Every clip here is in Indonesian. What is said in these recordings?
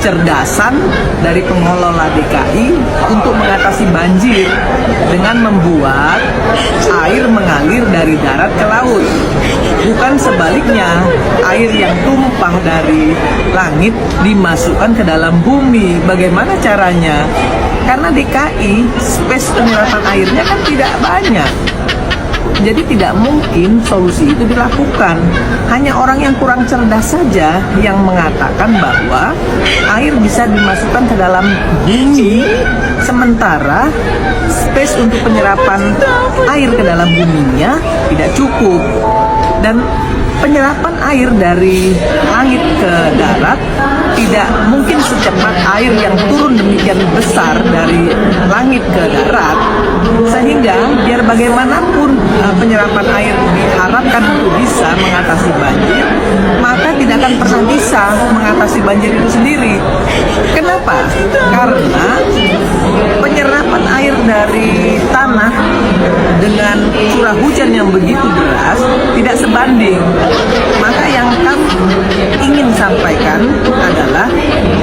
kecerdasan dari pengelola DKI untuk mengatasi banjir dengan membuat air mengalir dari darat ke laut. Bukan sebaliknya, air yang tumpah dari langit dimasukkan ke dalam bumi. Bagaimana caranya? Karena DKI, space penyerapan airnya kan tidak banyak. Jadi tidak mungkin solusi itu dilakukan. Hanya orang yang kurang cerdas saja yang mengatakan bahwa air bisa dimasukkan ke dalam bumi, sementara space untuk penyerapan air ke dalam buminya tidak cukup. Dan penyerapan air dari langit ke darat tidak mungkin secepat air yang turun demikian besar dari langit ke darat, sehingga biar bagaimanapun penyerapan air diharapkan untuk bisa mengatasi banjir, maka tidak akan pernah bisa mengatasi banjir itu sendiri. Kenapa? Karena penyerapan air dari tanah dengan curah hujan yang begitu deras tidak sebanding. Maka yang kami ingin sampaikan adalah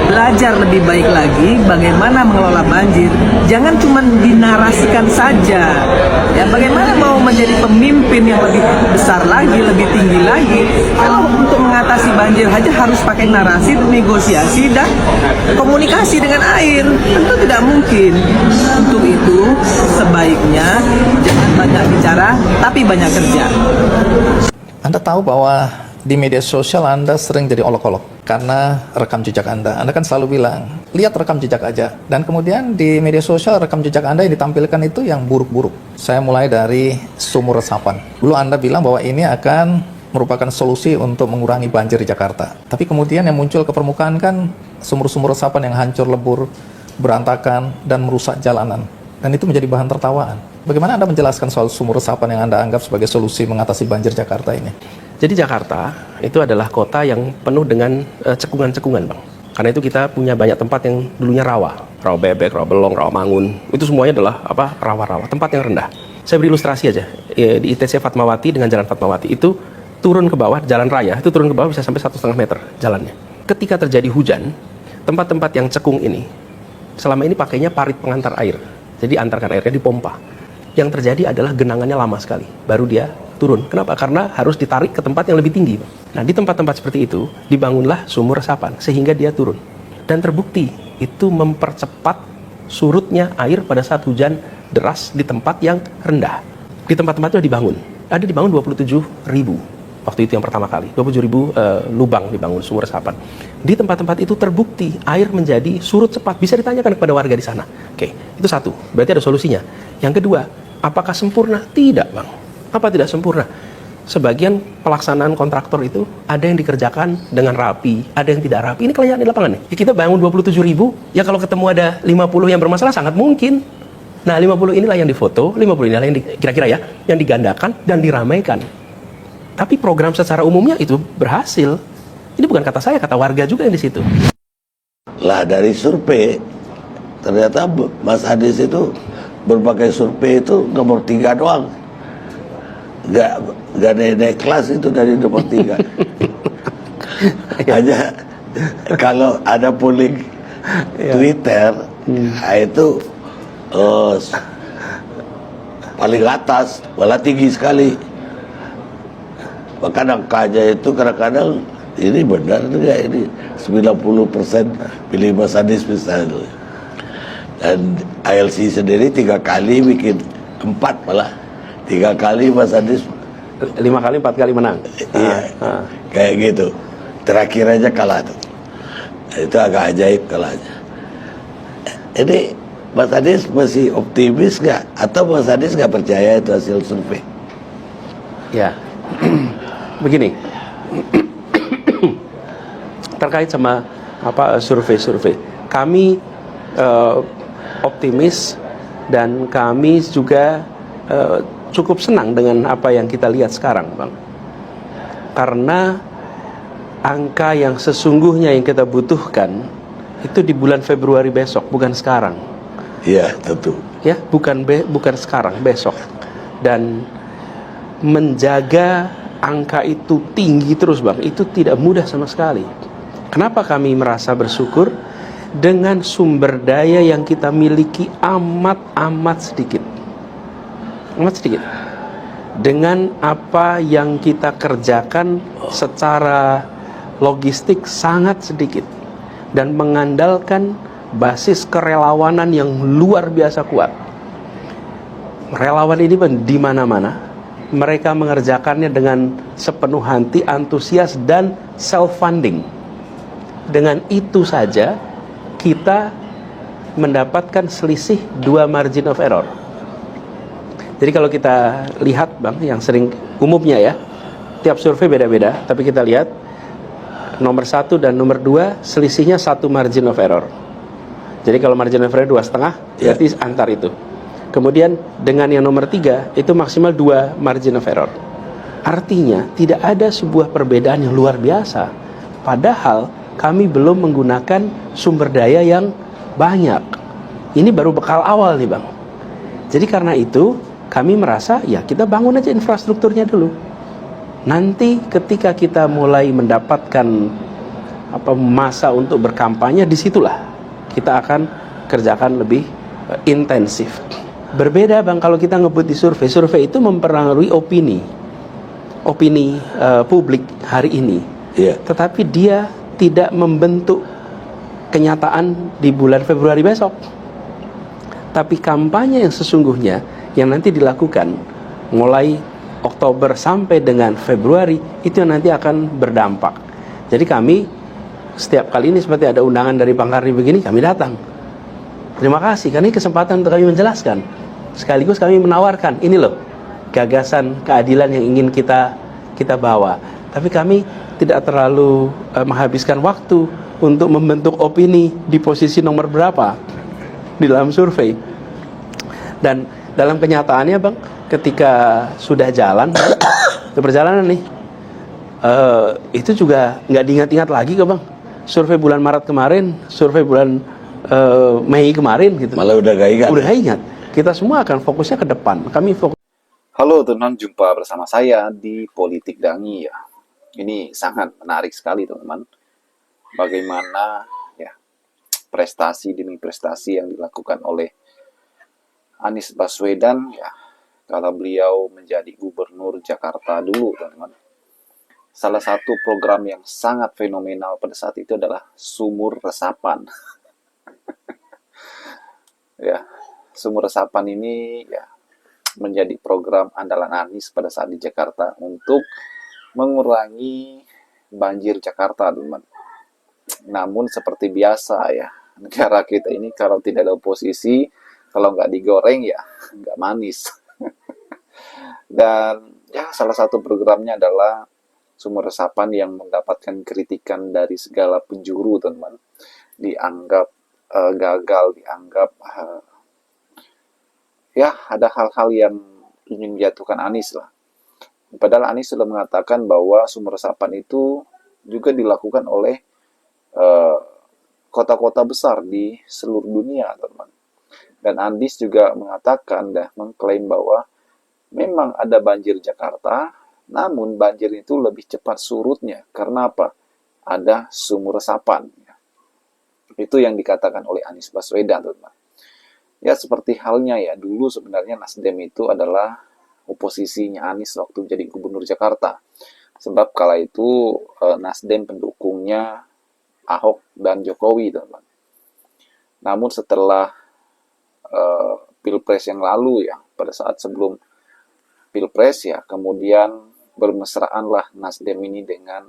belajar lebih baik lagi bagaimana mengelola banjir. Jangan cuma dinarasikan saja. Ya, bagaimana mau menjadi pemimpin yang lebih besar lagi, lebih tinggi lagi? Kalau untuk mengatasi banjir saja harus pakai narasi, negosiasi, dan komunikasi dengan air. Tentu tidak mungkin. Untuk itu, sebaiknya jangan banyak bicara, tapi banyak kerja. Anda tahu bahwa di media sosial Anda sering jadi olok-olok karena rekam jejak Anda. Anda kan selalu bilang, lihat rekam jejak aja. Dan kemudian di media sosial rekam jejak Anda yang ditampilkan itu yang buruk-buruk. Saya mulai dari sumur resapan. Dulu Anda bilang bahwa ini akan merupakan solusi untuk mengurangi banjir di Jakarta. Tapi kemudian yang muncul ke permukaan kan sumur-sumur resapan yang hancur lebur, berantakan, dan merusak jalanan. Dan itu menjadi bahan tertawaan. Bagaimana Anda menjelaskan soal sumur resapan yang Anda anggap sebagai solusi mengatasi banjir Jakarta ini? Jadi Jakarta itu adalah kota yang penuh dengan cekungan-cekungan, Bang. Karena itu kita punya banyak tempat yang dulunya rawa. Rawa bebek, rawa belong, rawa mangun. Itu semuanya adalah rawa-rawa, tempat yang rendah. Saya beri ilustrasi aja. Di ITC Fatmawati dengan Jalan Fatmawati itu turun ke bawah, jalan raya, itu turun ke bawah bisa sampai 1,5 meter jalannya. Ketika terjadi hujan, tempat-tempat yang cekung ini, selama ini pakainya parit pengantar air. Jadi antarkan airnya dipompa. Yang terjadi adalah genangannya lama sekali, baru dia turun. Kenapa? Karena harus ditarik ke tempat yang lebih tinggi. Nah, di tempat-tempat seperti itu, dibangunlah sumur resapan, sehingga dia turun. Dan terbukti, itu mempercepat surutnya air pada saat hujan deras di tempat yang rendah. Di tempat-tempat itu dibangun. Ada dibangun 27.000. Waktu itu yang pertama kali, 27.000 lubang dibangun sumur resapan. Di tempat-tempat itu terbukti air menjadi surut cepat. Bisa ditanyakan kepada warga di sana. Oke, itu satu. Berarti ada solusinya. Yang kedua, apakah sempurna? Tidak, Bang. Apa tidak sempurna? Sebagian pelaksanaan kontraktor itu ada yang dikerjakan dengan rapi, ada yang tidak rapi. Ini kelihatan di lapangan nih. Ya, kita bangun 27.000, ya kalau ketemu ada 50 yang bermasalah sangat mungkin. Nah, 50 inilah yang difoto, 50 inilah yang kira-kira ya, yang digandakan dan diramaikan. Tapi program secara umumnya itu berhasil. Ini bukan kata saya, kata warga juga yang di situ. Lah dari survei, ternyata Mas Hadis itu berbagai survei itu nomor 3 doang. Gak naik kelas itu dari nomor 3. Hanya kalau ada polling Twitter, itu paling atas, malah tinggi sekali. Bahkan angkanya itu kadang-kadang ini benar enggak, ini 90% pilih Mas Anies misalnya. Dan ALC sendiri 3 kali bikin 4 malah. 3 kali Mas Anies 5 kali, 4 kali menang. Iya, kayak gitu. Terakhir aja kalah tuh. Itu agak ajaib kalahnya. Ini Mas Anies masih optimis nggak? Atau Mas Anies nggak percaya itu hasil survei? Ya, begini. Terkait sama survei-survei, kami optimis dan kami juga cukup senang dengan apa yang kita lihat sekarang, Bang. Karena angka yang sesungguhnya yang kita butuhkan itu di bulan Februari besok, bukan sekarang. Iya, tentu. Ya, bukan sekarang, besok. Dan menjaga angka itu tinggi terus, Bang, itu tidak mudah sama sekali. Kenapa kami merasa bersyukur? dengan sumber daya yang kita miliki amat sedikit. Amat sedikit. Dengan apa yang kita kerjakan secara logistik sangat sedikit. Dan mengandalkan basis kerelawanan yang luar biasa kuat. Relawan ini di mana-mana. Mereka mengerjakannya dengan sepenuh hati, antusias, dan self-funding. Dengan itu saja, kita mendapatkan selisih 2 margin of error. Jadi kalau kita lihat Bang, yang sering umumnya ya, tiap survei beda-beda, tapi kita lihat nomor 1 dan nomor 2 selisihnya 1 margin of error. Jadi kalau margin of error 2,5, berarti antar itu. Kemudian dengan yang nomor 3 itu maksimal 2 margin of error. Artinya tidak ada sebuah perbedaan yang luar biasa. Padahal kami belum menggunakan sumber daya yang banyak. Ini baru bekal awal nih Bang. Jadi karena itu kami merasa ya kita bangun aja infrastrukturnya dulu. Nanti ketika kita mulai mendapatkan masa untuk berkampanye, disitulah kita akan kerjakan lebih intensif. Berbeda Bang kalau kita ngebut di survei. Survei itu mempengaruhi opini publik hari ini. Tetapi dia tidak membentuk kenyataan di bulan Februari besok. Tapi kampanye yang sesungguhnya yang nanti dilakukan mulai Oktober sampai dengan Februari, itu yang nanti akan berdampak. Jadi kami setiap kali ini seperti ada undangan dari Bang Karni begini, kami datang. Terima kasih, karena ini kesempatan untuk kami menjelaskan. Sekaligus kami menawarkan, ini loh gagasan keadilan yang ingin kita bawa. Tapi kami tidak terlalu menghabiskan waktu untuk membentuk opini di posisi nomor berapa di dalam survei. Dan dalam kenyataannya Bang, ketika sudah jalan, perjalanan nih, itu juga nggak diingat-ingat lagi kok Bang. Survei bulan Maret kemarin, survei bulan Mei kemarin gitu. Malah udah gak ingat. Udah ingat. Kita semua akan fokusnya ke depan. Kami fokus. Halo teman-teman, jumpa bersama saya di Politik Dangi ya. Ini sangat menarik sekali teman-teman. Bagaimana ya prestasi demi prestasi yang dilakukan oleh Anies Baswedan ya. Kalau beliau menjadi gubernur Jakarta dulu teman-teman. Salah satu program yang sangat fenomenal pada saat itu adalah sumur resapan. Ya, sumur resapan ini ya menjadi program andalan Anies pada saat di Jakarta untuk mengurangi banjir Jakarta, teman. Namun seperti biasa ya, negara kita ini kalau tidak ada oposisi, kalau nggak digoreng ya nggak manis. Dan ya salah satu programnya adalah sumur resapan yang mendapatkan kritikan dari segala penjuru, teman. Dianggap gagal, dianggap ya ada hal-hal yang ingin menjatuhkan Anies lah. Padahal Anies sudah mengatakan bahwa sumur resapan itu juga dilakukan oleh kota-kota besar di seluruh dunia, teman. Dan Anies juga mengatakan dan mengklaim bahwa memang ada banjir Jakarta, namun banjir itu lebih cepat surutnya. Karena apa? Ada sumur resapan. Itu yang dikatakan oleh Anies Baswedan, teman. Ya seperti halnya ya, dulu sebenarnya Nasdem itu adalah oposisinya Anies waktu jadi gubernur Jakarta. Sebab kala itu Nasdem pendukungnya Ahok dan Jokowi, teman. Namun setelah Pilpres yang lalu ya, pada saat sebelum Pilpres ya, kemudian bermesraanlah Nasdem ini dengan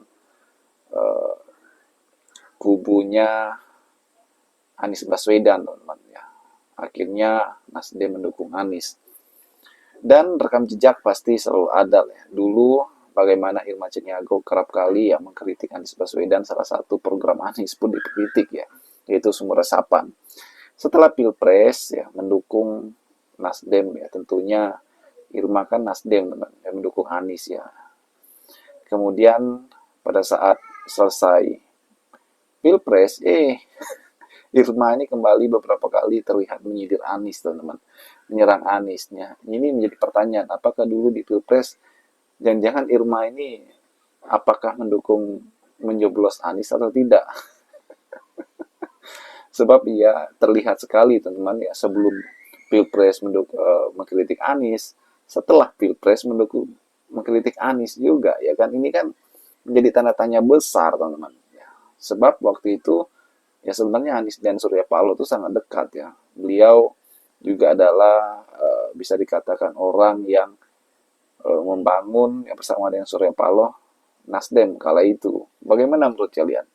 kubunya Anies Baswedan, teman-teman ya. Akhirnya Nasdem mendukung Anies. Dan rekam jejak pasti selalu ada ya. Dulu bagaimana Irma Ceniago kerap kali ya mengkritik Anies Baswedan, salah satu program Anies pun dikritik ya, yaitu sumur resapan. Setelah Pilpres ya mendukung Nasdem ya, tentunya Irma kan Nasdem yang mendukung Anies ya. Kemudian pada saat selesai Pilpres Irma ini kembali beberapa kali terlihat menyindir Anies, teman-teman. Menyerang Aniesnya. Ini menjadi pertanyaan, apakah dulu di Pilpres, jangan-jangan Irma ini apakah mendukung menyoblos Anies atau tidak? Sebab ia terlihat sekali teman-teman ya, sebelum Pilpres mengkritik Anies, setelah Pilpres mengkritik Anies juga ya kan. Ini kan menjadi tanda tanya besar teman-teman ya. Sebab waktu itu ya sebenarnya Anies dan Surya Paloh itu sangat dekat ya. Beliau juga adalah bisa dikatakan orang yang membangun yang bersama dengan Surya Paloh Nasdem kala itu. Bagaimana menurut kalian?